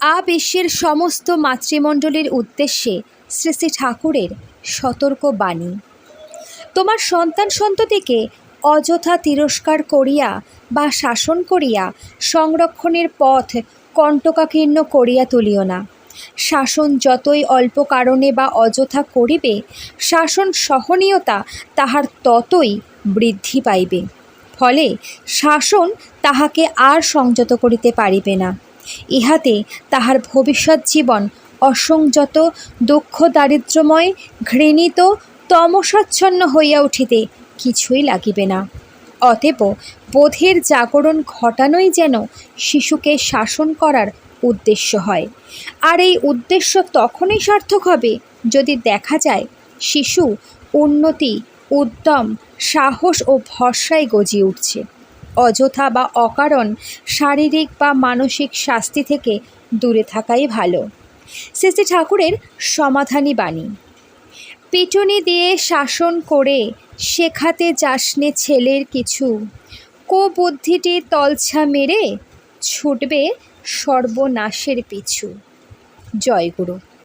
বিশ্বের সমস্ত মাতৃমণ্ডলীর উদ্দেশ্যে শ্রী শ্রী ঠাকুরের সতর্ক বাণী। তোমার সন্তান সন্ততিকে অযথা তিরস্কার করিয়া বা শাসন করিয়া সংরক্ষণের পথ কণ্টকাকীর্ণ করিয়া তুলিও না। শাসন যতই অল্প কারণে বা অযথা করিবে, শাসন সহনীয়তা তাহার ততই বৃদ্ধি পাইবে। ফলে শাসন তাহাকে আর সংযত করিতে পারিবে না। ইহাতে তাহার ভবিষ্যৎ জীবন অসংযত, দুঃখ দারিদ্র্যময়, ঘৃণিত, তমসাচ্ছন্ন হইয়া উঠিতে কিছুই লাগিবে না। অতএব বোধের জাগরণ ঘটানোই যেন শিশুকে শাসন করার উদ্দেশ্য হয়। আর এই উদ্দেশ্য তখনই সার্থক হবে যদি দেখা যায় শিশু উন্নতি, উদ্যম, সাহস ও ভরসায় গজিয়ে উঠছে। অযথা বা অকারণ শারীরিক বা মানসিক শাস্তি থেকে দূরে থাকাই ভালো। শ্রী শ্রী ঠাকুরের সমাধানী বাণী। পিটুনি দিয়ে শাসন করে শেখাতে যাসনে ছেলের কিছু, কুবুদ্ধিটি তলছা মেরে ছুটবে সর্বনাশের পিছু। জয় গুরু।